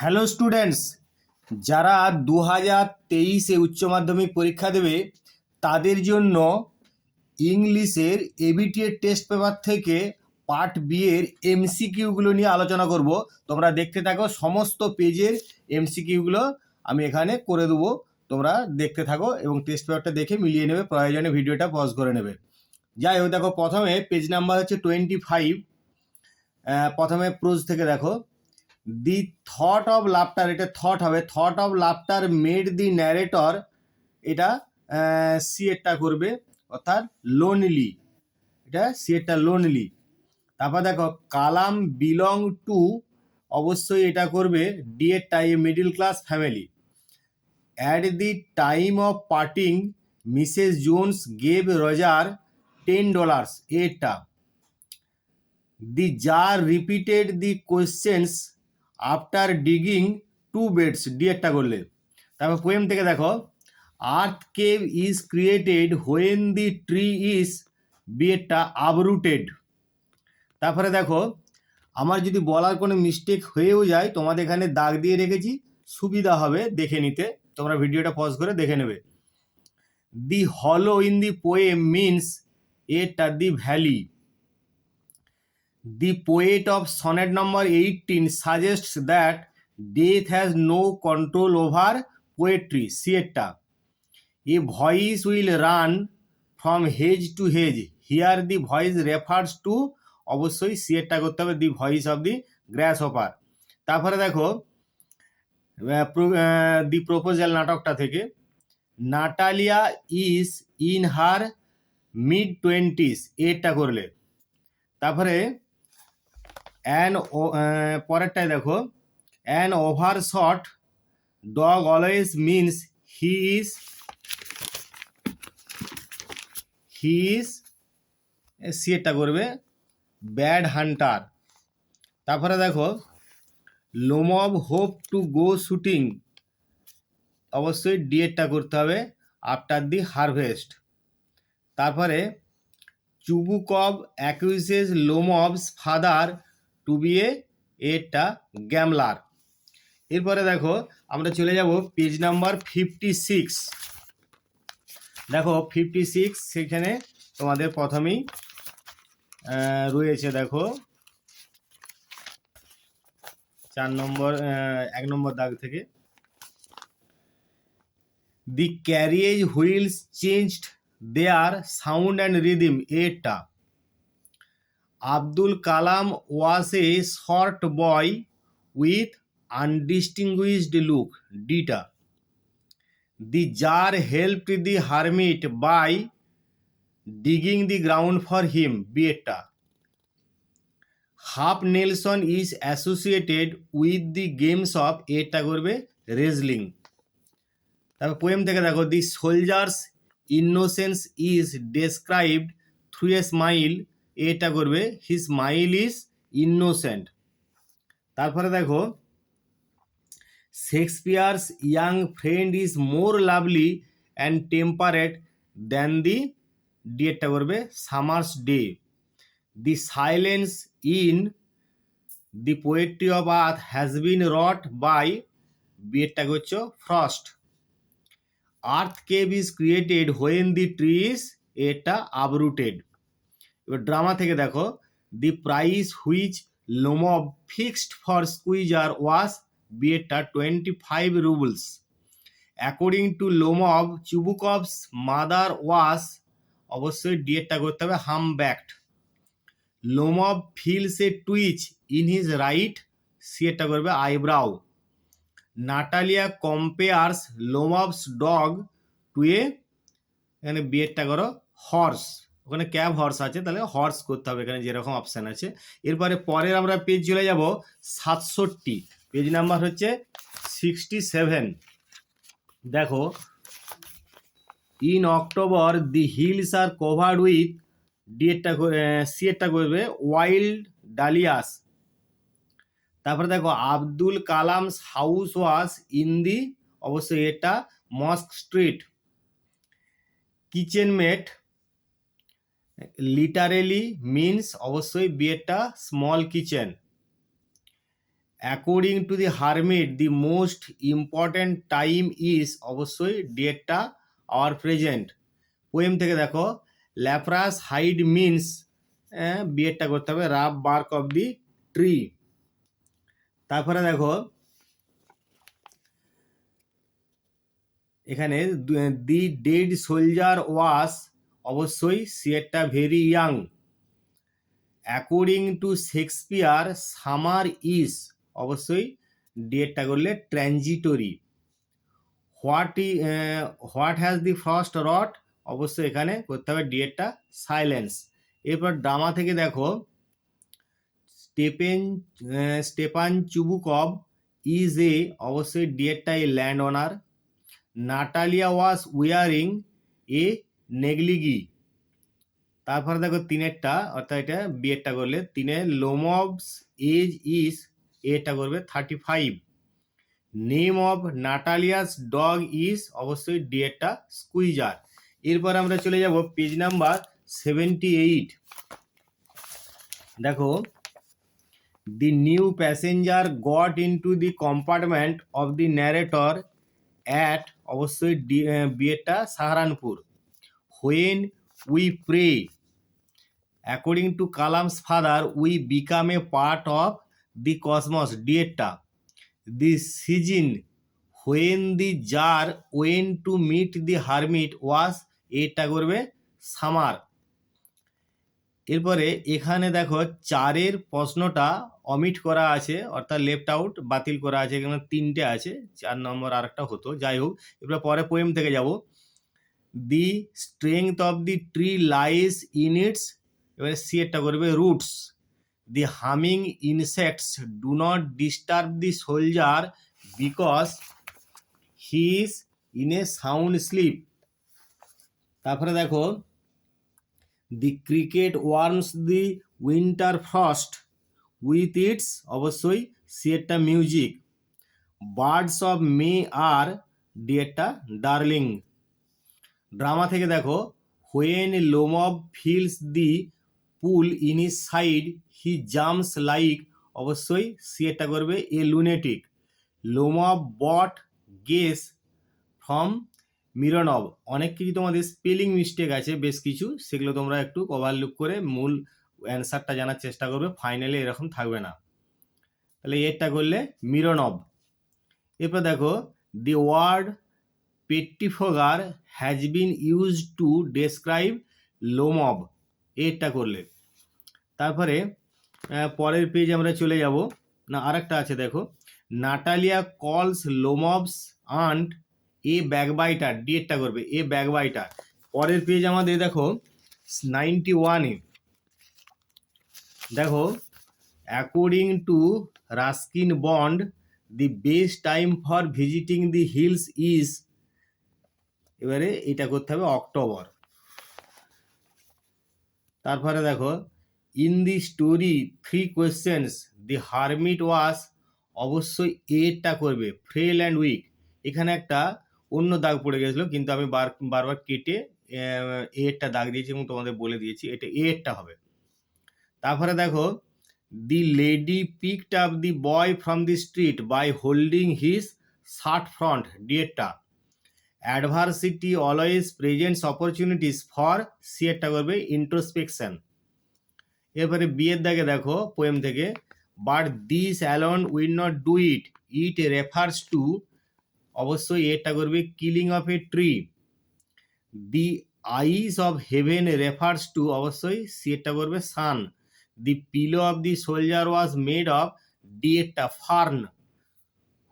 Hello students, যারা 2023-এ উচ্চ মাধ্যমিক পরীক্ষা দেবে তাদের জন্য ইংলিশের এবিটিএর টেস্ট পেপার থেকে পার্ট বি এর এমসিকিউগুলো নিয়ে আলোচনা করব। তোমরা দেখতে থাকো, সমস্ত পেজের এমসিকিউগুলো আমি এখানে করে দেবো। তোমরা দেখতে থাকো এবং টেস্ট পেপারটা দেখে মিলিয়ে নেবে, প্রয়োজনে ভিডিওটা পজ করে নেবে। যাই হোক, দেখো প্রথমে পেজ নাম্বার হচ্ছে 25। প্রথমে প্রোজ থেকে দেখো, দি থট অফ লাফটার, এটা থট হবে, thought of laughter made the narrator, এটা সি এরটা করবে, অর্থাৎ লোনলি, এটা সি এরটা লোনলি। তারপর দেখো কালাম বিলং টু, অবশ্যই এটা করবে ডি এরটা, a middle class family. At the time of parting Mrs Jones gave Roger $10, এরটা। The tsar repeated the questions after digging 2 beds, D একটা করলে। তারপর পোয়েম থেকে দেখো, earth cave is created when the tree is, B একটা uprooted. তারপরে দেখো, আমার যদি বলার কোনো মিস্টেক হয়েও যায়, তোমাদের এখানে দাগ দিয়ে রেখেছি, সুবিধা হবে দেখে নিতে, তোমরা ভিডিওটা পজ করে দেখে নেবে। দি হলো ইন দি পোয়েম মিনস, এটা the valley. The poet of sonnet number 18 suggests that death has no control over poetry. See it. A voice will run from hedge to hedge. Here the voice refers to, অবশ্যই C এরটা করতে হবে, the voice of the grasshopper. তারপরে দেখো the proposal নাটকটা থেকে, Natalia is in her mid 20s, এরটা করলে। তারপরে পরেরটায় দেখো, an overshot dog always means he is C এটা করবে ব্যাড হান্টার। তারপরে দেখো Lomov hope to go shooting, অবশ্যই ডি এরটা করতে হবে, আফটার দি হারভেস্ট। তারপরে Chubukov accuses Lomov's father to be এরটা গ্যামলার। এরপরে দেখো আমরা চলে যাব পেজ নাম্বার 56। দেখো 56, সেখানে তোমাদের প্রথমেই রয়েছে, দেখো 1 নম্বর দাগ থেকে, the carriage wheels changed their sound and rhythm, এরটা। Abdul Kalam was a short boy with undistinguished look, ডিটা। The tsar helped the hermit by digging the ground for him, B এরটা। Half Nelson is associated with the games of, এরটা করবে wrestling. তারপর poem থেকে দেখো, the soldier's innocence is described through a smile, এটা করবে he smile is innocent. তারপরে দেখো Shakespeare's young friend is more lovely and temperate than the, D এটা করবে summer's day. The silence in the poetry of earth has been wrought by, B এটা করছো frost. Earth cave is created when the tree is, এটা uprooted. এবার drama থেকে দেখো, the price which Lomov fixed for Squeezer was, B এটা 25 rubles. According to Lomov Chubukov's mother was, অবশ্যই D এটা করতে হবে humpbacked. Lomov feels a twitch in his right, C এটা করবে eyebrow. Natalia compares Lomov's dog to a, এখানে B এরটা করো horse, ওখানে ক্যাব হর্স আছে, তাহলে হর্স করতে হবে এখানে যেরকম অপশান আছে। এরপরে পরের আমরা পেজ চলে যাব 67, পেজ নাম্বার হচ্ছে 67। দেখো, in October the hills are covered with, D এরটা সি এরটা করবে ওয়াইল্ড ডালিয়াস। তারপরে দেখো Abdul Kalam's house was in the, অবশ্যই এটা mosque street. Kitchen mate literally means, অবশ্যই বি একটা small kitchen. According to the hermit the most important time is, অবশ্যই ডিয়েটটা আওয়ার প্রেজেন্ট। পোয়েম থেকে দেখো, ল্যাপ্রাস হাইড মিনস, বিয়েরটা করতে হবে rough bark of the tree. তারপরে দেখো এখানে দি ডেড সোলজার ওয়াস, অবশ্যই সিয়েরটা very young. According to Shakespeare summer is, অবশ্যই ডিয়েটটা করলে transitory. What has the first wrought, অবশ্যই এখানে করতে হবে ডিয়েটটা সাইলেন্স। এরপর ড্রামা থেকে দেখো, স্টেপান চুবুকভ ইজ এ, অবশ্যই ডিয়েটটা a land owner. Natalia was wearing a negligee. তারপরে দেখো তিনেরটা, অর্থাৎ এটা বিয়েরটা করলে তিনের লোমভস এজ ইজ, এটা করবে 35। Name of Natalia's dog is, অবশ্যই ডিয়েরটা স্কুইজার। এরপর আমরা চলে যাব পেজ নাম্বার 78। দেখো, the new passenger got into the compartment of the narrator at, অবশ্যই বিয়েরটা Saharanpur. When we pray, according to Kalam's father we become a part of the cosmos, ডিয়েটটা। The season when the tsar went to meet the hermit was, এটা করবে summer. এরপরে এখানে দেখো চারের প্রশ্নটা অমিট করা আছে, অর্থাৎ লেফট আউট, বাতিল করা আছে। এখানে তিনটে আছে, 4 নম্বর আর একটা হতো, যাই হোক। এরপরে পরে পোয়েম থেকে যাব। The strength of the tree lies in its, এবারে সি এটা করবে roots. The humming insects do not disturb the soldier because he is in a sound sleep. তারপরে দেখো, the cricket warms the winter frost with its, অবশ্যই C একটা music. Birds of May are, D একটা darling. Drama থেকে দেখো, when Lomov feels the pull in his side he jumps like, অবশ্যই C এটা করবে a lunatic. Lomov bought geese from Mironov. অনেক কিছু তোমাদের স্পেলিং মিস্টেক আছে বেশ কিছু, সেগুলো তোমরা একটু ওভারলুক করে মূল অ্যান্সারটা জানার চেষ্টা করবে, ফাইনালি এরকম থাকবে না। তাহলে এটা করলে মিরনভ। এরপর দেখো, the word pettifogger has been use to describe Lomov, এটা করলে। তারপরে পরের পেজ আমরা চলে যাব, না আরেকটা আছে দেখো, নাটালিয়া কলস লোমভস আন্ট এ ব্যাকবাইটার, ডিএটা করবে এ ব্যাকবাইটার। পরের পেজ আমাদের দেখো 91-এ দেখো, according to Ruskin Bond the best time for visiting the hills is, এবারে এটা করতে হবে অক্টোবর। তারপরে দেখো, in the story 3 questions the hermit ওয়াজ, অবশ্যই এটা করবে ফ্রেল অ্যান্ড উইক। এখানে একটা অন্য দাগ পড়ে গেছিলো, কিন্তু আমি বারবার কেটে একটা দাগ দিয়েছি এবং তোমাদের বলে দিয়েছি এটা এটা হবে। তারপরে দেখো, the lady picked up the boy from the street by holding his shirt front, ডিএটা। Adversity always presents opportunities for, C একটা করবে ইন্ট্রোস্পেকশন। এরপরে বিয়ের দাগে দেখো পোয়েম থেকে, but this alone will not do it, it refers to, অবশ্যই এটা করবে killing of a tree. The eyes of heaven refers to, অবশ্যই সি এটা করবে sun. The pillow of the soldier was made of, D একটা fern.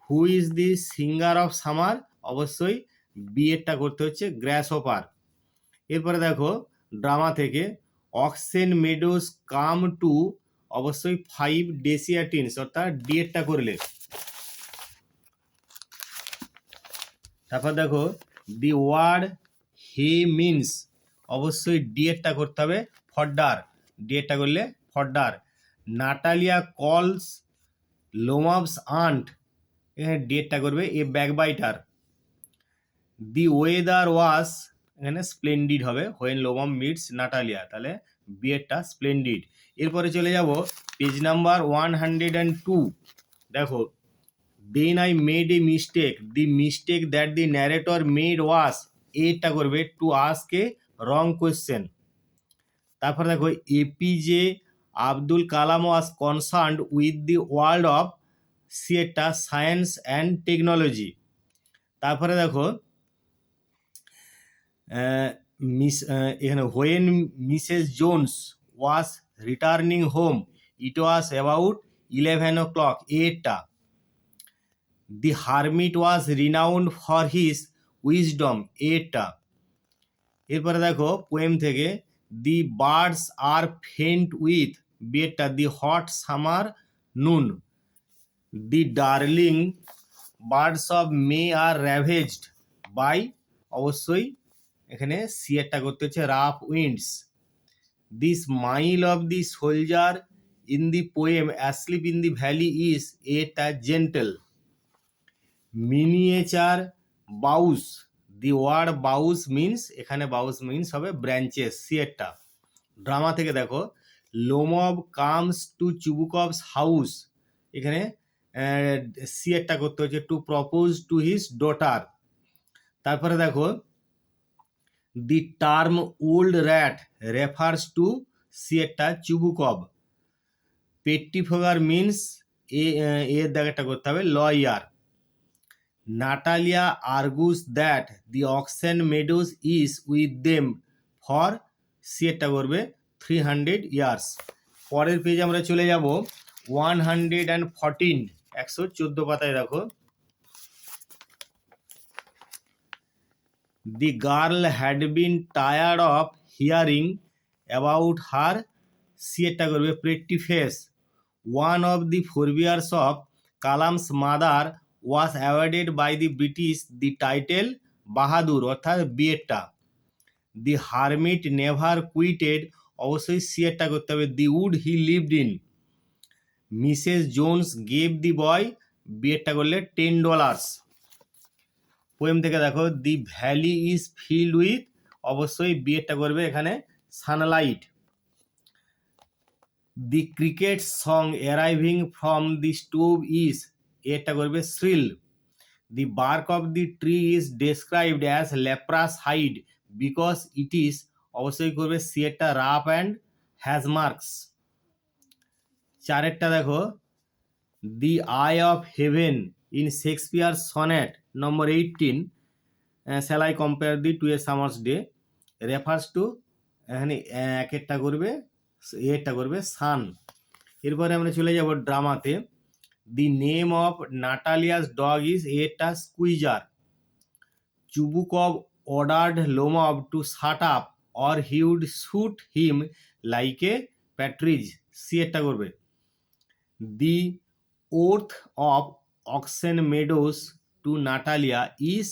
Who is the singer of summer, অবশ্যই B এরটা করতে হচ্ছে গ্রাস হোপার। এরপরে দেখো ড্রামা থেকে, অক্সেন মেডোস কাম টু, অবশ্যই 5 ডেসিয়াটিনস, অর্থাৎ ডি এরটা করলে। তারপর দেখো, দি ওয়ার্ড হে মিনস, অবশ্যই ডি এরটা করতে হবে ফড্ডার, ডি এরটা করলে ফড্ডার। নাটালিয়া কলস লোমভস আন্ট, এখানে ডি এরটা করবে এ ব্যাকবাইটার। দি ওয়েদার ওয়াজ, এখানে স্প্লেন্ডিড হবে, হোয়েন লোমভ মিটস নাটালিয়া, তাহলে বিয়েরটা স্প্লেন্ডিড। এরপরে চলে যাব পেজ নাম্বার 102। দেখো, then I made a mistake, the mistake that the narrator made was, এটা করবে to ask a wrong question. তারপরে দেখো, APJ Abdul Kalam was concerned with the world of সিয়েটা সায়েন্স অ্যান্ড টেকনোলজি। তারপরে দেখো, এখানে when Mrs Jones was returning home it was about 11 o'clock, এটা। The hermit was renowned for his wisdom, এটা। এরপরে দেখো পোয়েম থেকে, দি বার্ডস আর ফেন্ট উইথ, বেটা দি hot summer noon, the darling birds of May are ravaged by, অবশ্যই এখানে সিয়েরটা করতে হচ্ছে rough winds. The smile of the soldier in the poem asleep in the valley is, এটা gentle. Miniature boughs, the word boughs means, এখানে boughs means হবে branches, সিয়েরটা। Drama থেকে দেখো, Lomov comes to Chubukov's house, এখানে সিয়েরটা করতে হচ্ছে to propose to his daughter. তারপরে দেখো, the term old rat refers to, সিয়েরটা চুবুকভ। পেট্টিফোগার মিনস, এর জায়গাটা করতে হবে lawyer. Natalia argues that the Oxen Meadows is with them for, সিয়েরটা করবে 300 years। পরের পেজে আমরা চলে যাব 114, 114 পাতায় দেখো, the girl had been tired of hearing about her, সিয়েরটা করবে pretty face. One of the forebears of Kalam's mother was awarded by the British the title Bahadur, অর্থাৎ বিয়েরটা। দি হারমিট নেভার কুইটেড, অবশ্যই সিয়েরটা করতে হবে the wood he lived in. Mrs Jones gave the boy, বিয়েরটা করলে $10। পোয়েম থেকে দেখো, the valley is filled with, অবশ্যই বিয়েরটা করবে এখানে sunlight. The cricket song arriving from the stove is, এটা করবে shrill. The bark of the tree is described as leprous hide because it is, অবশ্যই করবে সিয়েরটা রাফ অ্যান্ড হ্যাজ মার্কস। চারেরটা দেখো, the eye of heaven in Shakespeare sonnet number 18, shall I compare thee to a summer's day, refers to, এখানে একটা করবে, এটা করবে সান। এরপরে আমরা চলে যাব ড্রামাতে, the name of Natalia's dog is, এটা Squeezer. Chubukov ordered Lomov to shut up or he would shoot him like a partridge, সিয়েরটা করবে। The worth of oxen Meadows to Natalia is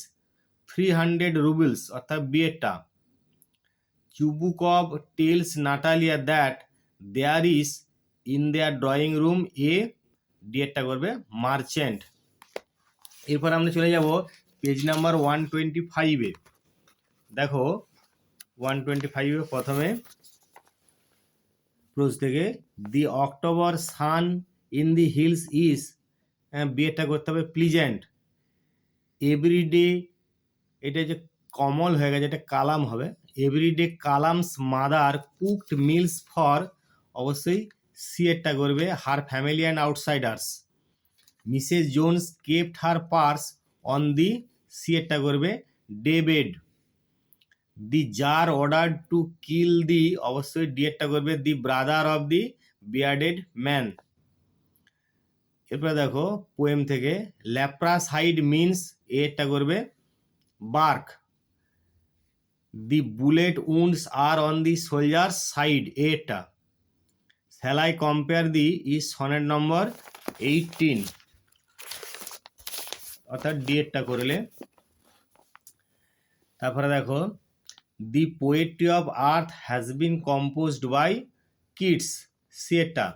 300 rubles, অর্থাৎ বিয়েরটা। Chubukov tells Natalia that there is in their drawing room a, ডিয়েরটা করবে merchant. এরপর আমরা চলে যাব পেজ নাম্বার 125-এ। দেখো 125-এ প্রথমে প্রোজ থেকে, the October sun in the hills is, বিয়েরটা করতে হবে প্লিজেন্ট। এভরিডে, এটা যে কমল হয়ে গেছে, এটা কালাম হবে। Everyday Kalam's mother cooked meals for, অবশ্যই সিয়েরটা করবে her family and outsiders. Mrs Jones kept her purse on the, সিয়েরটা করবে day bed. The tsar order to kill the, অবশ্যই ডিয়েরটা করবে the brother of the bearded man. এরপরে দেখো পোয়েম থেকে, ল্যাপ্রাস হাইড মিনস, এরটা করবে bark. The bullet wounds are on the soldier side, এটা। Shall I compare thee is sonnet number 18, অর্থাৎ ডিএডটা করলে। তারপরে দেখো, the poetry of earth has been composed by kids, সিয়েটা।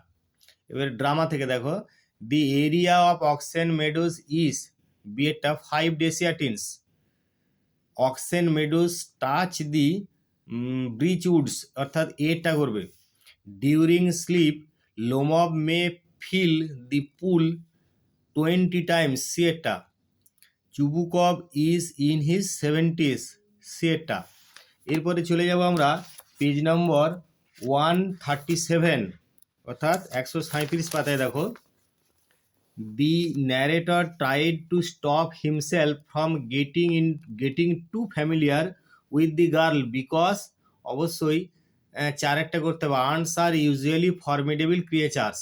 এবার ড্রামা থেকে দেখো, the area of oxen Meadows is, বিয়েটা 5 dessiatins. Oxen Meadows touch the birch woods, অর্থাৎ এটা করবে। During sleep Lomov may feel the pull, 20 times, C এরটা। Chubukov is in his 70s, C এরটা। এরপরে চলে যাব আমরা পেজ নম্বর 137, অর্থাৎ 137 পাতায়। দেখো, the narrator tried to stop himself from getting too familiar with the girl because, অবশ্যই চার একটা করতে হবে, আর্নস are usually formidable creatures.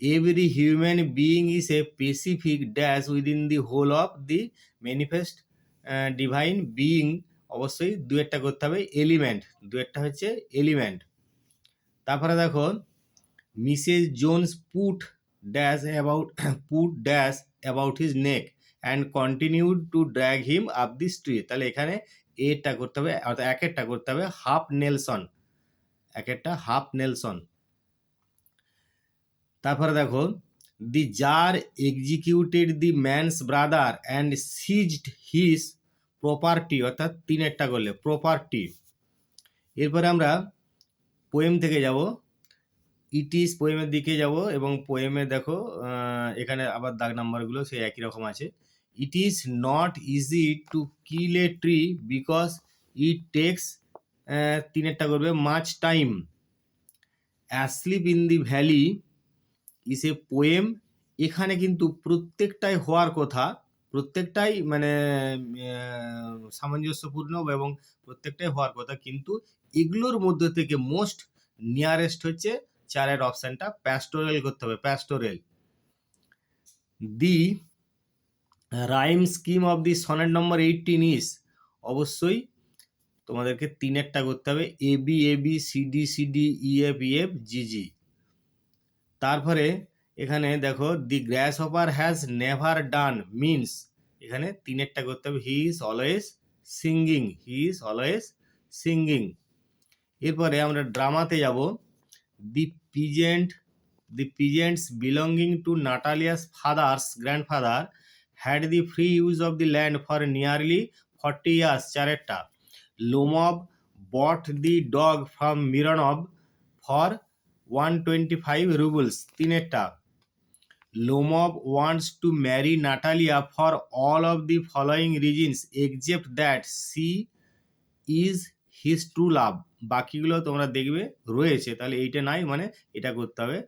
Every human being is a specific dash within the whole of the manifest divine being, অবশ্যই দু একটা করতে হবে, এলিমেন্ট, দু একটা হচ্ছে এলিমেন্ট। তারপরে দেখো, Mrs Jones put dash about his neck and continued to drag him up the street. তাহলে এখানে এটা করতে হবে, অর্থাৎ এক একটা করতে হবে হাফ নেলসন, এক একটা হাফ নেলসন। তারপরে দেখো, the tsar executed the man's brother and seized his property, অর্থাৎ তিন একটা করলে প্রপার্টি। এরপরে আমরা পোয়েম থেকে যাব, ইট ইজ পোয়েমের দিকে যাব, এবং পোয়েমে দেখো এখানে আবার দাগ নাম্বারগুলো সেই একই রকম আছে। It is not easy to kill a tree because it takes, তিন একটা করবে, much time. Asleep in the valley is a poem. এখানে কিন্তু প্রত্যেকটাই হওয়ার কথা, প্রত্যেকটাই মানে সামঞ্জস্যপূর্ণ এবং প্রত্যেকটাই হওয়ার কথা, কিন্তু এগুলোর মধ্যে থেকে মোস্ট নিয়ারেস্ট হচ্ছে চারের অপশানটা, প্যাস্টোরেল করতে হবে, pastoral. The rhyme scheme of the sonnet number 18 is, অবশ্যই তোমাদেরকে তিন একটা করতে হবে, A B A B C D C D E F E F G G. তারপরে এখানে দেখো, the grasshopper has never done means, এখানে তিন একটা করতে হবে, he is always singing, he is always singing. এরপরে আমরা ড্রামাতে যাব, the peasants belonging to Natalia's grandfather had the free use of the land for nearly 40 years, চারেরটা। Lomov bought the dog from Mironov for 125 rubles, তিনেরটা। Lomov wants to marry Natalia for all of the following reasons except that she is his true love. বাকিগুলো তোমরা দেখবে রয়েছে, তাহলে এইটা নাই, মানে এটা করতে হবে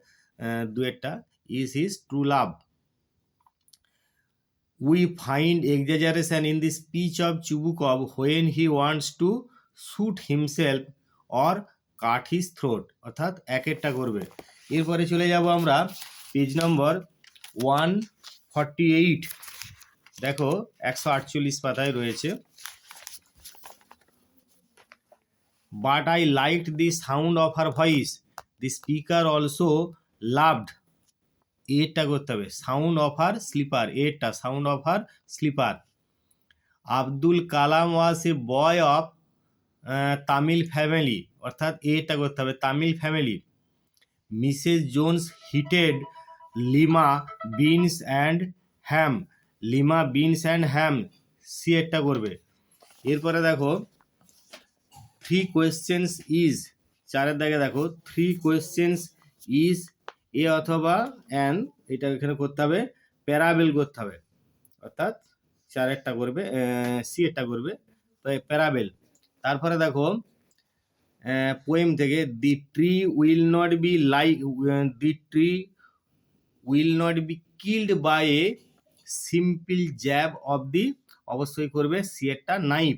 দু একটা, is his true love. We find exaggeration in the speech of Chubukov when he wants to shoot himself or cut his throat, অর্থাৎ এক একটা করবে। এরপরে চলে যাব আমরা পেজ নম্বর 148, দেখো 148 পাতায় রয়েছে। But I liked the sound of her voice. The speaker also loved, এটা করতে হবে, সাউন্ড অফ হার স্লিপার, এটা sound of her slipper. Abdul Kalam was a boy of Tamil family, অর্থাৎ এটা করতে হবে, Tamil family. Mrs Jones heated lima beans and ham, lima beans and ham, C এটা করবে। এরপরে দেখো, থ্রি কোয়েশ্চেন্স ইজ, চারের দাগে দেখো, থ্রি কোয়েশ্চেন্স ইজ এ অথবা অ্যান, এটা এখানে করতে হবে, প্যারাবেল করতে হবে, অর্থাৎ চার একটা করবে, সি একটা করবে, তো প্যারাবেল। তারপরে দেখো পোয়েম থেকে, the tree will not be killed by a simple jab of the, অবশ্যই করবে সি একটা knife.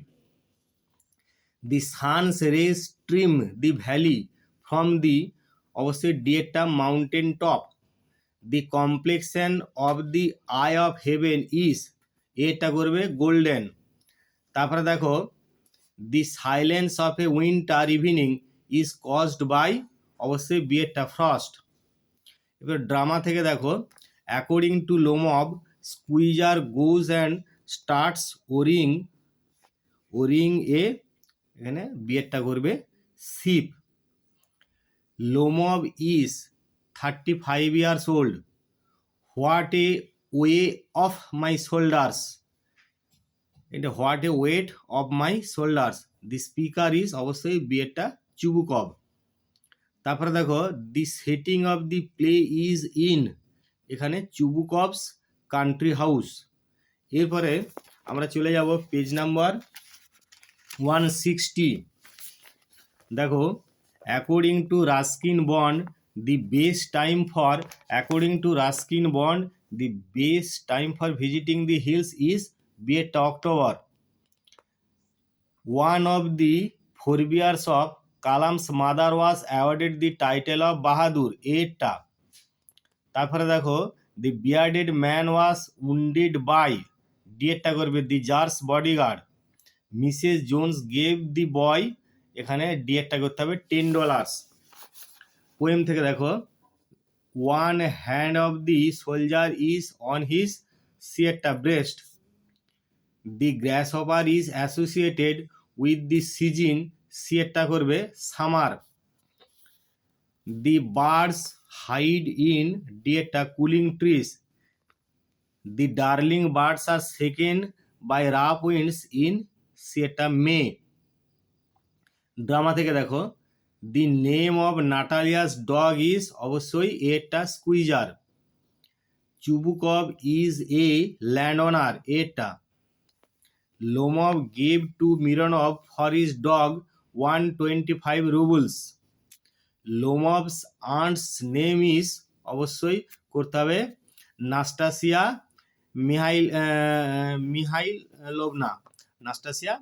The sun's rays stream the valley from the, অবশ্যই ডি একটা mountain top. The complexion of the eye of heaven is, এটা করবে golden. তারপরে দেখো, the silence of a winter evening is caused by, অবশ্যই B একটা frost. এবার drama থেকে দেখো, according to Lomov Squeezer goes and starts worrying a, এখানে বিয়েরটা করবে sheep. Lomov is 35 years old, what a way of my shoulders, এটা what a weight of my shoulders. The speaker is, অবশ্যই বিয়েরটা Chubukov. তারপরে দেখো, the setting of the play is in এখানে Chubukov's country house. এরপরে আমরা চলে যাব পেজ নাম্বার 160। দেখো, according to Ruskin Bond the best time for visiting the hills is বিয়েটা October. One of the forebears of Kalam's mother was awarded the title of Bahadur, এটা। তারপরে দেখো, the bearded man was wounded by, ডিএটা করবে the tsar's bodyguard. Mrs Jones gave the boy, এখানে ডিএটা করতে হবে $10। পোয়েম থেকে দেখো, one hand of the soldier is on his সিয়েটা breast, the grasshopper is associated with the season, সিয়েটা করবে summer. The birds hide in ডিএটা cooling trees, the darling birds are second by rough winds in সিয়েটা May. Drama থেকে দেখো, the name of Natalia's dog is, অবশ্যই এটা Squeezer. Chubukov is a land owner, এটা। Lomov gave to Mironov for his dog 125 rubles. Lomov's aunt's name is, অবশ্যই করতে হবে নাস্টাসিয়া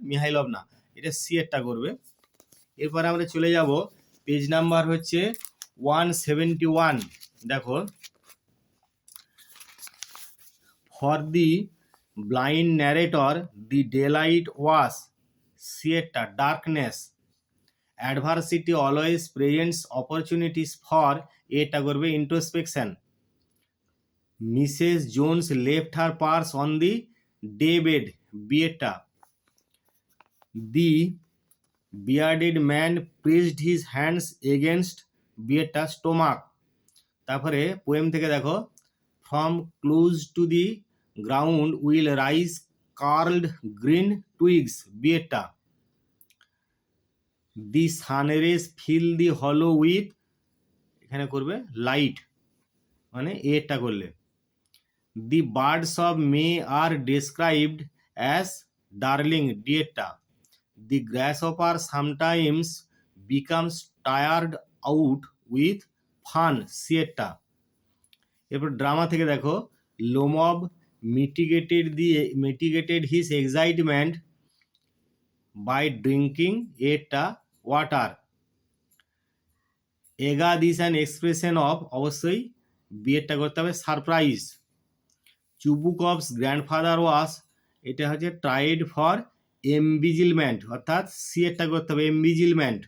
মিহাইলভনা, এটা সিয়েরটা করবে। এরপরে আমরা চলে যাব পেজ নাম্বার হচ্ছে 171। দেখো, for the blind narrator the daylight was, সিয়েরটা darkness. Adversity always presents opportunities for, এটা করবে introspection. Mrs Jones left her purse on the day bed, বিয়েটা। The bearded man pressed his hands against, বিয়েটা stomach. তারপরে poem থেকে দেখো, from close to the ground will rise curled green twigs, বিয়েটা। The sun rays feel দি হলো with, এখানে করবে light, মানে এটা করলে। The birds of May are described as darling, ডিয়েটা। The grasshopper sometimes becomes tired out with fun, সিয়েটা। এরপর ড্রামা থেকে দেখো, Lomov mitigated his excitement by drinking এটা water. Egad is an expression of, অবশ্যই বিয়েটা করতে হবে সারপ্রাইজ। চুবুকভস গ্র্যান্ডফাদার ওয়াজ, এটা হচ্ছে ট্রাইড ফর এমবিজিলমেন্ট, অর্থাৎ সিয়েটা করতে হবে এমবিজিলমেন্ট।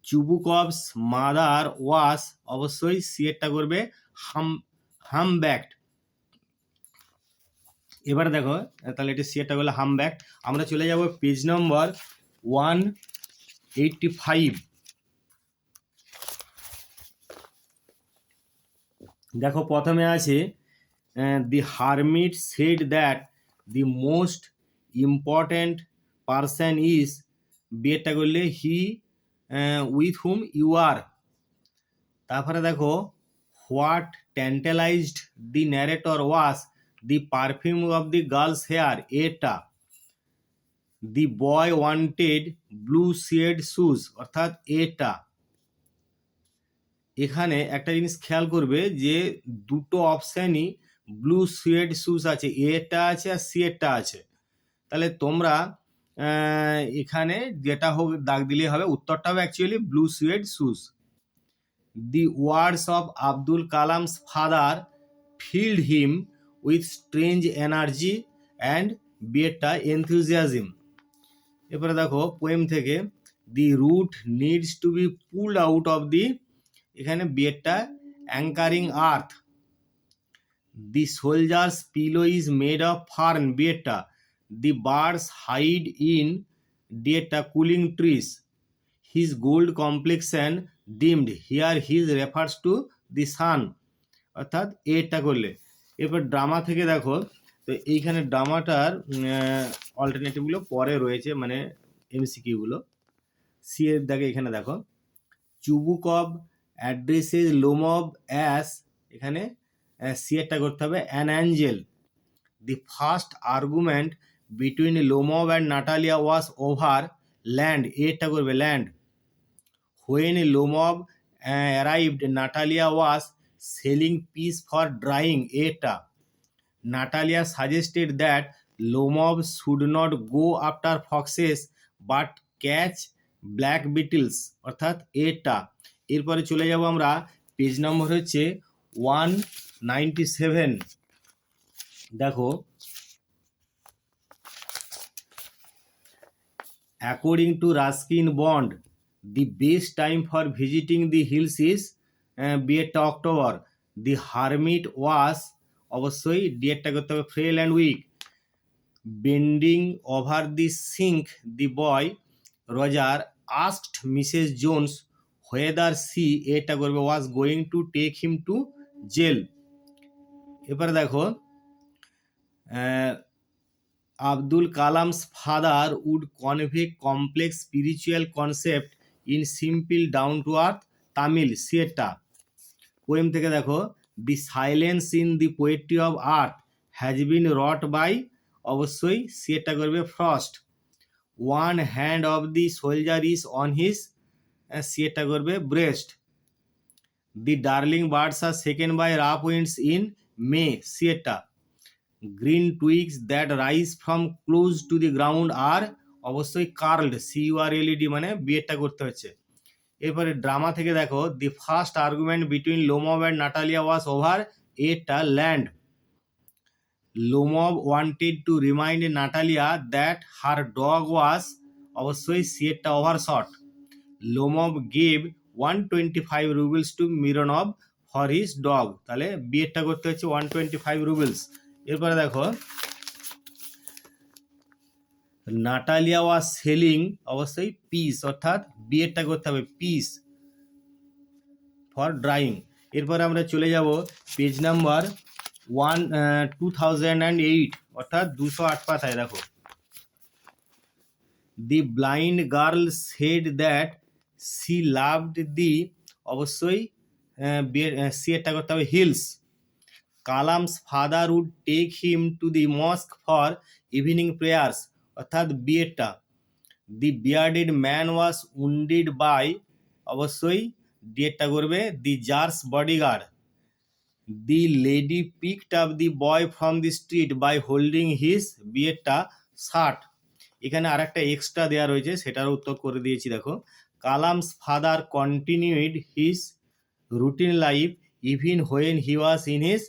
চুবুকভস মাদার ওয়াজ, অবশ্যই সিয়েটা করবে হামব্যাকড। এবারে দেখো, তাহলে এটা সিয়েটা করলে হামব্যাকড। আমরা চলে যাব পেজ নম্বর 185। দেখো, প্রথমে আছে the hermit said that the most important person is, বিয়েটা করলে he with whom you are. তারপরে দেখো, what tantalized the narrator was the perfume of the girl's hair, এটা। The boy wanted blue suede shoes, অর্থাৎ এটা। এখানে একটা জিনিস খেয়াল করবে যে দুটো অপশানই ব্লু সুয়েড শুজ আছে, এটা আছে আর সিয়েটা আছে। তাহলে তোমরা এখানে যেটা হোক দাগ দিলেই হবে, উত্তরটা হবে actually blue suede shoes. The words of Abdul Kalam's father filled him with strange energy and বিয়েটা এনথুজিয়াজম। এরপরে দেখো, পোয়েম থেকে, the root needs to be pulled out of the, এখানে বিয়েটা anchoring earth. The soldier's pillow is made of fern, বিয়েটা। The birds hide in, ডিয়েটা cooling trees. His gold complexion dimmed, here his refers to the sun, অর্থাৎ এটা করলে। এরপর drama থেকে দেখো, তো এইখানে ড্রামাটার অল্টারনেটিভগুলো পরে রয়েছে, মানে এমসিকিউগুলো। সি এর দাগে এখানে দেখো, চুবুকভ অ্যাড্রেসেস লোমভ অ্যাজ এখানে সি এরটা করতে হবে an angel. The first argument between Lomov and Natalia was over land, এরটা করবে land. When Lomov arrived Natalia was shelling peas for drying, এরটা। Natalia suggested that Lomov should not go after foxes but catch black beetles, অর্থাৎ এরটা। এরপরে চলে যাব আমরা page নম্বর হচ্ছে 197। দেখো, according to Ruskin Bond the best time for visiting the hills is বিয়েরটা অক্টোবর। দি হারমিট ওয়াস, অবশ্যই ডিএরটা করতে হবে frail and weak. Bending over the sink the boy Roger asked Mrs Jones whether she, এটা করবে was going to take him to jail. এবারে দেখো, Abdul Kalam's father would convey complex spiritual concept in simple down to earth Tamil, সিয়েটা। Poem থেকে দেখো, the silence in the poetry of earth has been wrought by, অবশ্যই সিয়েটা করবে frost. One hand of the soldier is on his, সিয়েটা করবে breast. The darling birds are second by rough winds in May, সিয়েটা। Green twigs that rise from close to the ground are, অবশ্যই curled, CURLED, মানে বিয়েরটা করতে হচ্ছে। এরপরে drama থেকে দেখো, the first argument between Lomov and Natalia was over, এটা land. Lomov wanted to remind Natalia that her dog was, অবশ্যই সিয়েরটা overshot. Lomov gave 125 roubles to Mironov for his dog, তাহলে বিয়েরটা করতে হচ্ছে 125 রুবেলস। এরপরে দেখো, নাটালিয়া ওয়াজ সেলিং, অবশ্যই পিস, অর্থাৎ বিয়েরটা করতে হবে পিস ফর ড্রাইং। এরপরে আমরা চলে যাব পেজ নাম্বার 2008, অর্থাৎ 208 পাতায়। দেখো, the blind girl said that she loved the, অবশ্যই সিয়েরটা করতে হবে hills. Kalam's father would take him to the mosque for evening prayers, অর্থাৎ বিয়েরটা। The bearded man was wounded by, অবশ্যই ডিয়েরটা করবে the tsar's bodyguard. The lady picked up the boy from the street by holding his, বিয়েরটা shirt. এখানে আর একটা extra দেওয়া রয়েছে, সেটার উত্তর করে দিয়েছি। দেখো, Kalam's father continued his routine life even when he was in his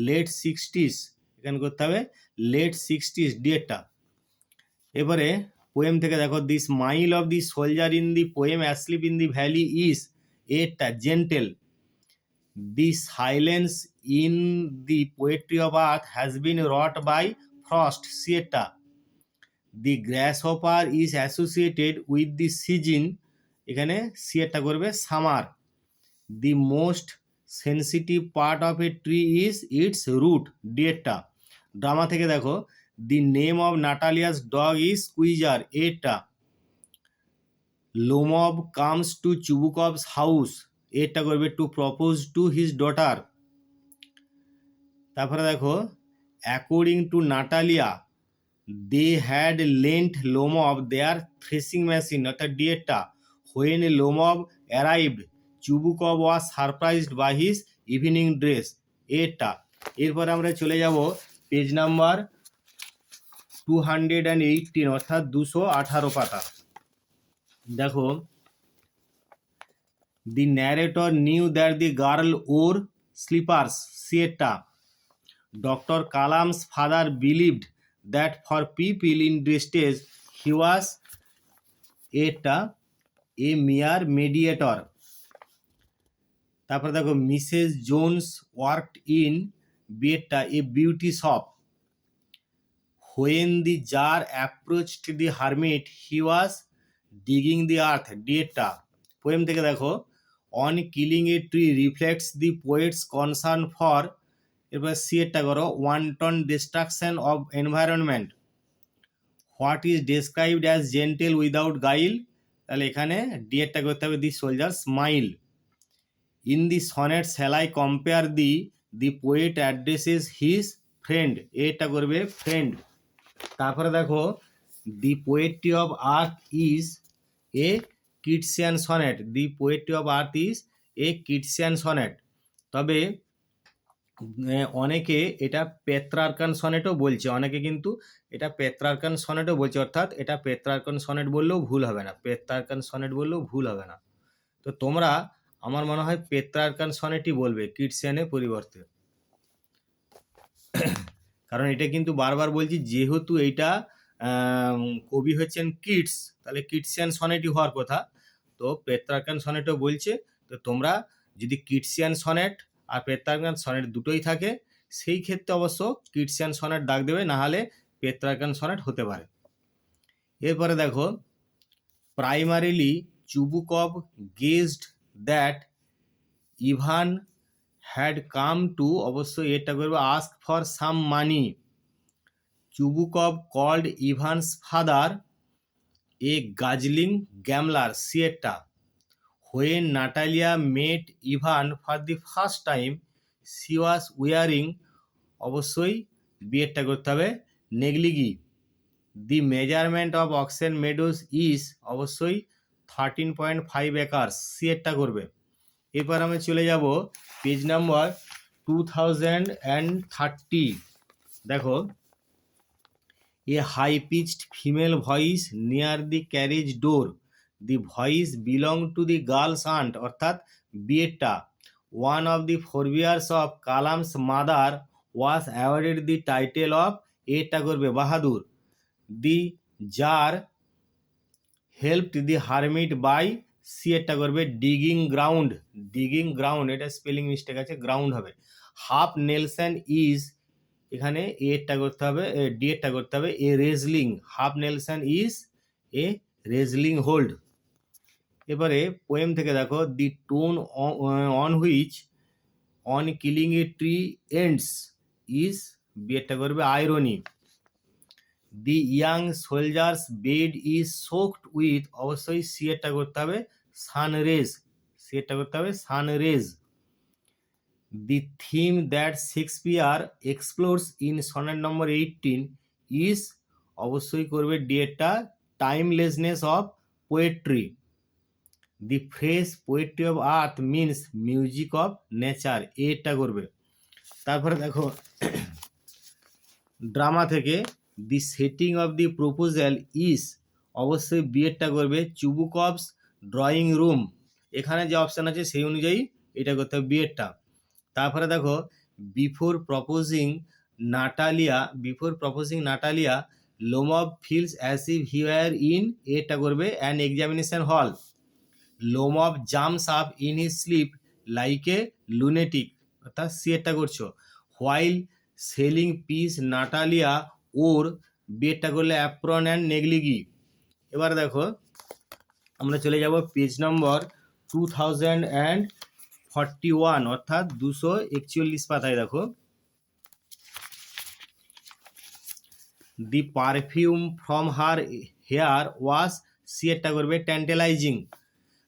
late 60s, এখানে করতে হবে লেট 60s, ডিয়েরটা। এবারে পোয়েম থেকে দেখো, the smile of the soldier in the poem asleep in the valley is, এরটা gentle. The silence in the poetry of earth has been wrought by frost, সিয়েটা। The grasshopper is associated with the season, এখানে সিয়েরটা করবে summer. The most sensitive part of a tree is its root, ডিয়েরটা। Drama থেকে দেখো, the name of Natalia's dog is Squeezer, এরটা। Lomov comes to Chubukov's house, এরটা করবে to propose to his daughter. তারপরে দেখো, according to Natalia they had lent Lomov their threshing machine, অর্থাৎ ডিয়েরটা। When Lomov arrived Chubukov was surprised by his evening dress, এরটা। এরপরে আমরা চলে যাব পেজ নাম্বার 218, অর্থাৎ 218 পাতা। দেখো, the narrator knew that the girl wore slippers, সিয়েরটা। Doctor Kalam's father believed that for people in distress he was, এটা এ মিয়ার মেডিয়েটর। তারপরে দেখো, মিসেস জোন্স ওয়ার্কড ইন, বিয়েরটা a beauty shop. When the tsar approached the hermit he was digging the earth, ডিয়েরটা। Poem থেকে দেখো, on killing a tree reflects the poet's concern for, এরপর সিয়েরটা করো wanton destruction of environment. What is described as gentle without guile, তাহলে এখানে ডিয়েরটা করতে হবে the soldier smile. In the sonnet shall I compare the the poet addresses his friend, এটা করবে ফ্রেন্ড। তারপরে দেখো the poetry of earth is a Keatsian sonnet, the poetry of earth is a Keatsian sonnet. তবে অনেকে এটা Petrarchan সনেটও বলছে, অনেকে কিন্তু এটা পেত্রার্কান সনেটও বলছে, অর্থাৎ এটা পেত্রার্কান সনেট বললেও ভুল হবে না, পেত্রার্কান সনেট বললেও ভুল হবে না। তো তোমরা আমার মনে হয় পেত্রার্কান সনেটই বলবে কিটসিয়ানের পরিবর্তে, কারণ এটা কিন্তু বারবার বলছি যেহেতু এইটা কবি হচ্ছেন কিটস, তাহলে কিটসিয়ান সনেটই হওয়ার কথা। তো পেত্রার্কান সনেটও বলছে, তো তোমরা যদি কিটসিয়ান সনেট আর পেত্রার্কান সনেট দুটোই থাকে সেই ক্ষেত্রে অবশ্য কিটসিয়ান সনেট দাগ দেবে, না হলে পেত্রার্কান সনেট হতে পারে। এরপরে দেখো primarily Chubukov guessed that Ivan had come to, অবশ্যই এটা করবে ask for some money. Chubukov called Ivan's father a guzzling gambler, সিয়েটা। When Natalia met Ivan for the first time, she was wearing, অবশ্যই বিয়েরটা করতে হবে negligee. The measurement of oxen Meadows is, অবশ্যই 13.5 acres, সিয়েরটা করবে। এরপর আমি চলে যাব পেজ নাম্বার 2030। দেখো a high pitched female voice near the carriage door, the voice belong to the girl's aunt, অর্থাৎ বিয়েটা। One of the forebears of Kalam's mother was awarded the title of, এটা করবে Bahadur. The tsar helped the hermit by, সিয়েরটা করবে digging ground, digging ground, এটা spelling mistake আছে, ground হবে। Half Nelson is, এখানে এরটা করতে হবে, ডিএরটা করতে হবে a wrestling, half Nelson is a wrestling hold. এবারে পোয়েম থেকে দেখো the tone on which on killing a tree ends is, বিয়েরটা করবে irony. The young soldier's bed is soaked with, অবশ্যই সিয়েরটা করতে হবে সানরেজ, সিয়েরটা করতে হবে sunrays. The theme that Shakespeare explores in sonnet number 18 is, অবশ্যই করবে ডিএটা timelessness of poetry. The fresh poetry of earth means music of nature, এটা করবে। তারপরে দেখো ড্রামা থেকে the setting of the proposal is, অবশ্যই বিয়েরটা করবে চুবুকভস ড্রয়িং রুম, এখানে যে অপশান আছে সেই অনুযায়ী এটা করতে হবে বিয়েরটা। তারপরে দেখো before proposing Natalia Lomov feels as if he were in, এটা করবে an examination hall. Lomov jumps up in his sleep like a lunatic, অর্থাৎ সিয়েরটা করছো। হোয়াইল সেলিং পিস নাটালিয়া ওর, বিয়েরটা করলে অ্যাপ্রন অ্যান্ড নেগলিগি। এবার দেখো আমরা চলে যাব পেজ নম্বর 2041, অর্থাৎ 241 পাতায়। দেখো the perfume from her hair was, সিয়েরটা করবে tantalising.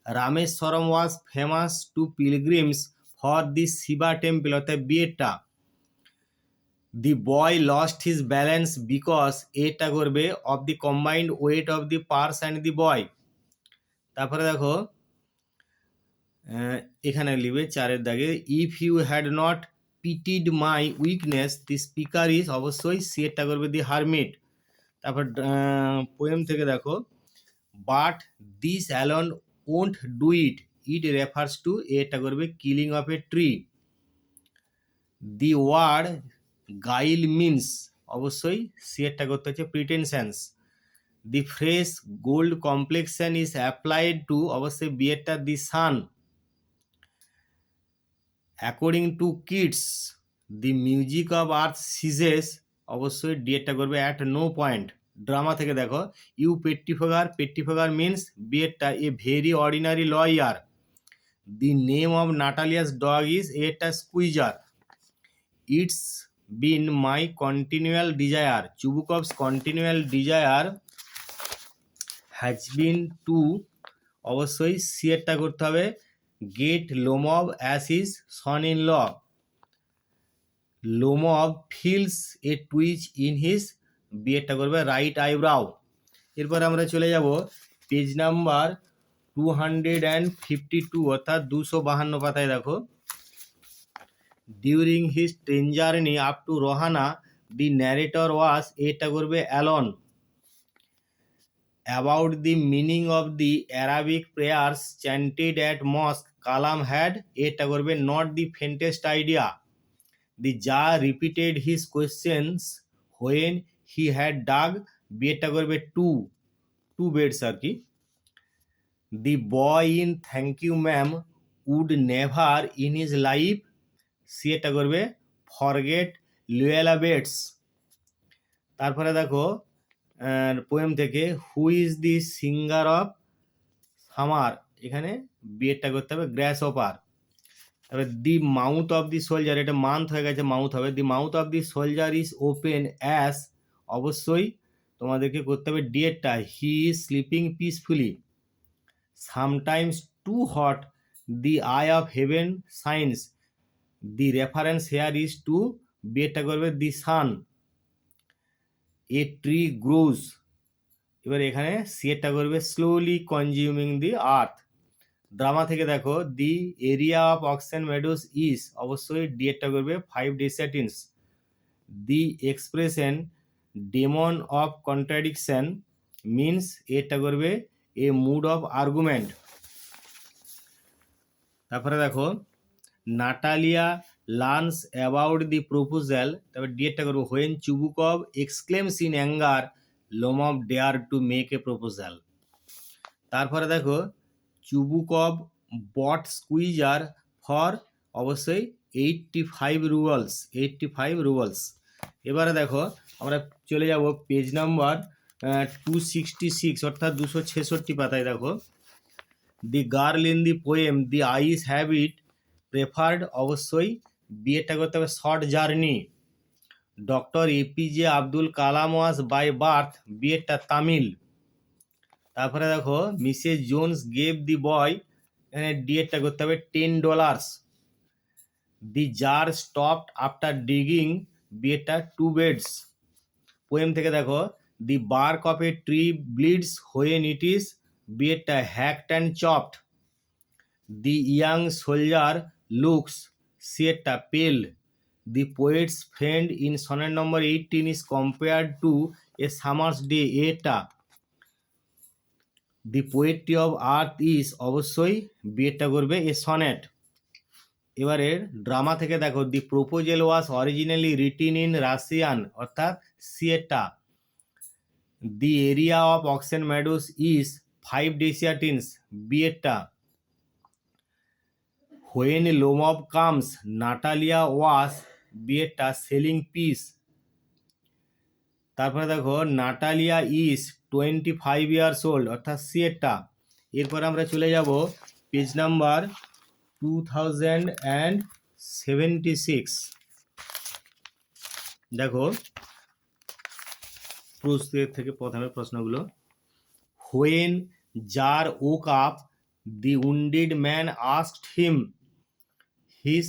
Rameswaram was famous to pilgrims for the Shiva temple, অর্থাৎ বিয়েরটা। The boy lost his balance because, এটা করবে of the combined weight of the purse and the boy. তারপরে দেখো এখানে লিখবে 4 দাগে if you had not pitied my weakness the speaker is, অবশ্যই সিয়েরটা করবে দি হারমিট। তারপর পোয়েম থেকে দেখো but this alone won't do it, it refers to, এটা করবে killing of a tree. The word guile means, অবশ্যই সিয়েরটা করতে হচ্ছে pretensions. The fresh gold complexion is applied to, অবশ্যই বিয়েরটা the sun. According to Keats the music of earth ceases, অবশ্যই ডিএটা করবে অ্যাট নো পয়েন্ট। ড্রামা থেকে দেখো ইউ পেট্টিফোগার মিনস, বিয়েরটা a very ordinary lawyer. The name of Natalia's dog is, এটা Squeezer. It's been my continual desire, চুবুকভস continual desire has been to, অবশ্যই সিয়েরটা করতে হবে get Lomov as his son in law. Lomov feels a twitch in his, বিয়েরটা করবে right eyebrow. এরপর আমরা চলে যাব পেজ নাম্বার 252 অর্থাৎ 252 পাতায়। দেখো, during his train journey up to Rohana the narrator was, এটা করবে alone. About the meaning of the Arabic prayers chanted at mosque Kalam had, এটা করবে not the faintest idea. The tsar repeated his questions when he had dug, বিয়েটা করবে two beds আর কি। The boy in thank you ma'am would never in his life, C এটা করবে forget Luella Bates. তারপরে দেখো পোয়েম থেকে who is the singer of summer, এখানে বিয়েটা করতে হবে গ্র্যাস অপার। তারপরে the mouth of the soldier, এটা মান্থ হয়ে গেছে মাউথ হবে। The mouth of the soldier is open as, অবশ্যই তোমাদেরকে করতে হবে ডিএটা, he is sleeping peacefully. Sometimes too hot the eye of heaven shines, the reference here is to, বিয়েটা করবে দি সান। এ ট্রি গ্রোজ, এবার এখানে সিয়েরটা করবে slowly consuming the earth. Drama থেকে দেখো the area of oxen meadows is, অবশ্যই ডিএরটা করবে 5 desyatins. The expression demon of contradiction means, এটা করবে এ মুড অফ আর্গুমেন্ট। তারপরে দেখো Natalia learns about the proposal, তারপরে ডিএরটা করবো when Chubukov exclaims in anger Lomov dare to make a proposal. তারপরে দেখো চুবুকভ বট স্কুইজার ফর, অবশ্যই 85 রুবলস। এবারে দেখো আমরা চলে যাব পেজ নাম্বার 266 অর্থাৎ 266 পাতায়। দেখো the girl in the poem the eyes have it preferred, অবশ্যই বিয়েটা করতে হবে short journey. Doctor APJ Abdul Kalam was by birth, বিয়েটা তামিল। তারপরে দেখো Mrs Jones gave the boy, এখানে ডিএটা করতে হবে $10। The tsar stopped after digging, বিয়েটা 2 বেডস। পোয়েম থেকে দেখো the bark of a tree bleeds when it is, বিয়েটা hacked and chopped. The young soldier looks, সিয়েটা পেল। The poet's friend in sonnet number 18 is compared to a summer's day, এটা। The poetry of earth is, অবশ্যই বিয়েটা করবে a sonnet. এবারে drama থেকে দেখো the proposal was originally written in Russian, অর্থাৎ সিয়েটা। The area of oxen meadows is 5 desyatins, বিয়েটা। When Lomov comes Natalia was, বিয়েটা সেলিং পিস। তারপরে দেখো নাটালিয়া ইজ 25 ইয়ার্স ওল্ড, অর্থাৎ সিয়েটা। এরপর আমরা চলে যাব পেজ নাম্বার 2076। দেখো প্রশ্নের থেকে প্রথমে প্রশ্নগুলো। When tsar woke up the wounded man asked him his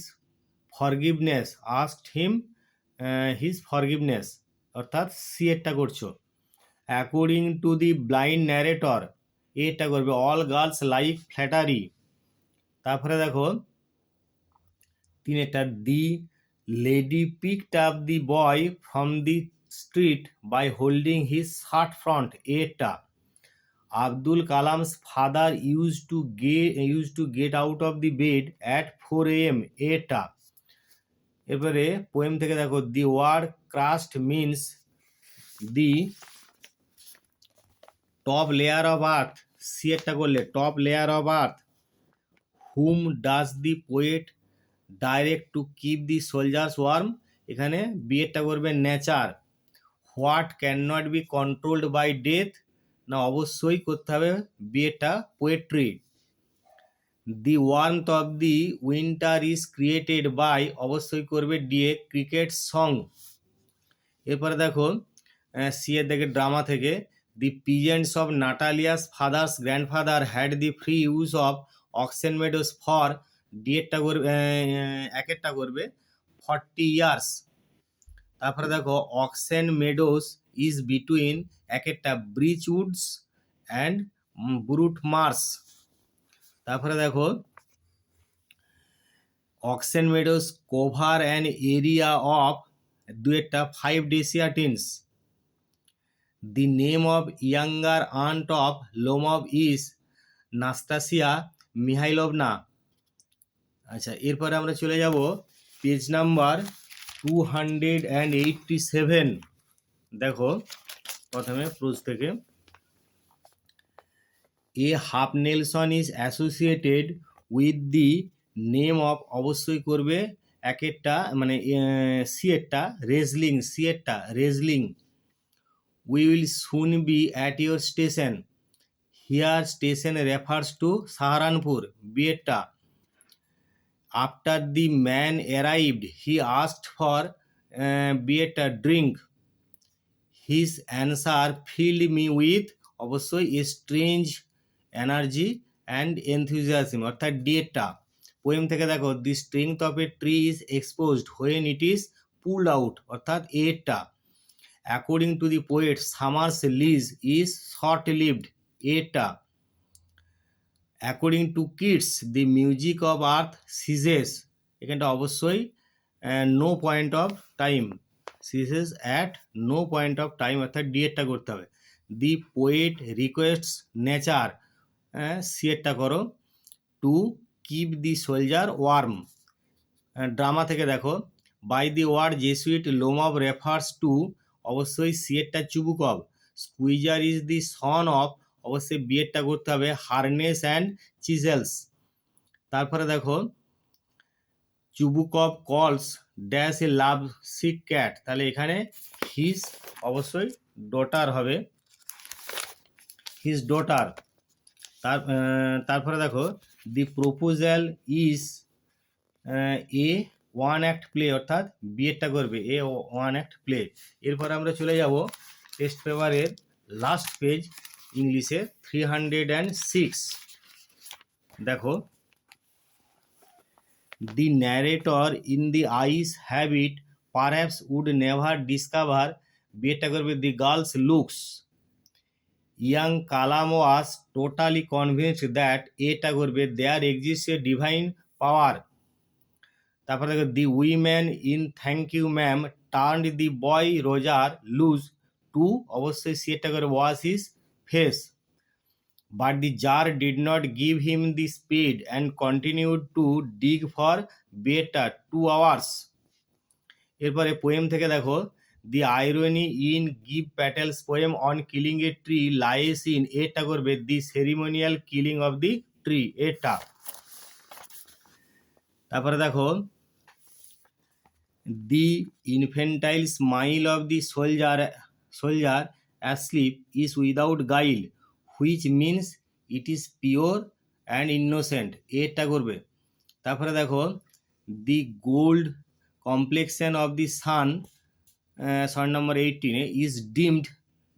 forgiveness, অর্থাৎ সিয়েরটা করছো। According to the blind narrator, এটা করবে অল গার্লস লাইক ফ্ল্যাটারি। তারপরে দেখো তিনেরটা the lady picked up the boy from the street by holding his shirt front, এটা। Abdul Kalam's father use to get out of the bed at 4 AM, এটা। এরপরে poem থেকে দেখো the word crust means the top layer of earth, সিয়েরটা করলে top layer of earth. Whom does the poet direct to keep the soldiers warm, এখানে বিয়েরটা করবে nature. What can not be controlled by death, না অবশ্যই করতে হবে বিয়েটা poetry. The warmth of the winter is created by, অবশ্যই করবে ডিএ ক্রিকেট সং। এরপরে দেখো সিয়ের দেখে ড্রামা থেকে the peasants of Natalia's father's grandfather had the free use of oxen meadows for, ডিএরটা করবে একেরটা করবে 40 ইয়ার্স। তারপরে দেখো অক্সেন মেডোস ইজ বিটুইন এক একটা birch woods and burnt marsh. তারপরে দেখো oxen meadows cover an area of দু একটা 5 desyatins. The name of younger aunt of Lomov is Nastasya Mikhailovna. আচ্ছা, এরপরে আমরা চলে যাব পেজ নাম্বার 287। দেখো প্রথমে প্রোজ থেকে, a half Nelson is associated with the name of, অবশ্যই করবে এক একটা মানে সিয়েরটা রেজলিং, সিয়েরটা wrestling. We will soon be at your station, here station refers to Saharanpur, বিয়েরটা। After the man arrived he asked for বিয়েরটা drink, his answer filled me with, অবশ্যই স্ট্রেঞ্জ এনার্জি অ্যান্ড এনথুজিয়াজম, অর্থাৎ ডিয়েটটা। পোয়েম থেকে দেখো, the strength of a tree is exposed when it is pulled out, অর্থাৎ এরটা। According to the poet summer's lease is short lived, এরটা। According to Keats the music of earth ceases, এখানটা অবশ্যই no point of time, ceases at no point of time, অর্থাৎ ডিএরটা করতে হবে। দি poet রিকোয়েস্টস nature, সিএরটা করো, to keep the soldier warm. Drama থেকে দেখো, by the word Jesuit Lomov refers to, অবশ্যই সিএরটা Chubukov. Squeezer is the son of, অবশ্যই বিএরটা করতে হবে হার্নেস অ্যান্ড চিজেলস। তারপরে দেখো Chubukov calls dash a love sick cat, তাহলে এখানে হিজ অবশ্যই ডটার হবে, হিজ ডটার। তারপরে দেখো the proposal is a one act play, অর্থাৎ বিএডটা করবে এ ওয়ান অ্যাক্ট প্লে। এরপরে আমরা চলে যাব টেস্ট পেপারের লাস্ট পেজ ইংলিশে 306। দেখো, the narrator in the ice habit perhaps would never discover, বিয়েটা করবে the girl's looks. Young Kalam was totally convinced that এটা করবে there exists a divine power. তারপরে দেখো the women in thank you ma'am turned the boy Roger loose to, অবশ্যই সেটা করে was his face. But the jar did not give him the spade and continued to dig for better 2 hours. এরপরে poem থেকে দেখো, the irony in Gieve Patel's poem on killing a tree lies in, এটা করবে the ceremonial killing of the tree, এটা। তারপরে দেখো, the infantile smile of the soldier asleep is without guile, which means it is pure and innocent, এটা করবে। তারপরে দেখো, the gold complexion of the sun, son number 18 is deemed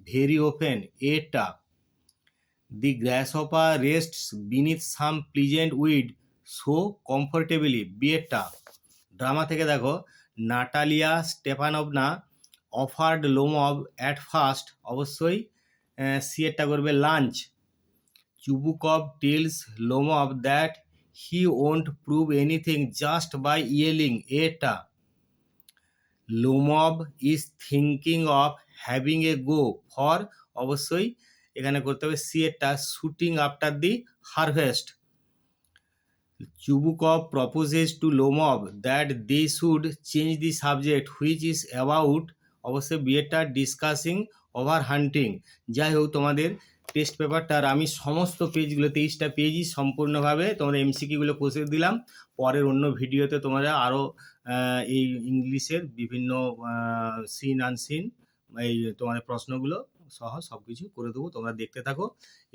very open, এটা। The grasshopper rests beneath some pleasant weed so comfortably, বিয়েটা। Drama থেকে দেখো, Natalia Stepanovna offered Lomov at first, অবশ্যই সিয়েরটা করবে lunch. Chubukov tells Lomov that he won't prove anything just by yelling, এটা। Lomov is thinking of having a go for, অবশ্যই এখানে করতে হবে সিয়েরটা shooting after the harvest. Chubukov proposes to Lomov that they should change the subject which is about, অবশ্যই বিয়েটা discussing over হান্টিং। যাই হোক, তোমাদের টেস্ট পেপারটার আমি সমস্ত পেজগুলো 23টা পেজই সম্পূর্ণভাবে তোমরা এমসিকিউগুলো কষে দিলাম। পরের অন্য ভিডিওতে তোমরা আরও এই ইংলিশের বিভিন্ন সিন আনসিন এই তোমাদের প্রশ্নগুলো সহ সব কিছু করে দেবো, তোমরা দেখতে থাকো।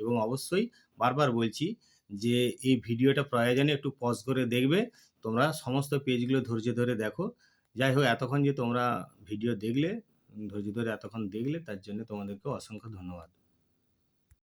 এবং অবশ্যই বারবার বলছি যে এই ভিডিওটা প্রয়োজনে একটু পজ করে দেখবে, তোমরা সমস্ত পেজগুলো ধৈর্য ধরে দেখো। যাই হোক, এতক্ষণ যে তোমরা ভিডিও দেখলে, ধৈর্য ধরে এতক্ষণ দেখলে, তার জন্য তোমাদেরকে অসংখ্য ধন্যবাদ।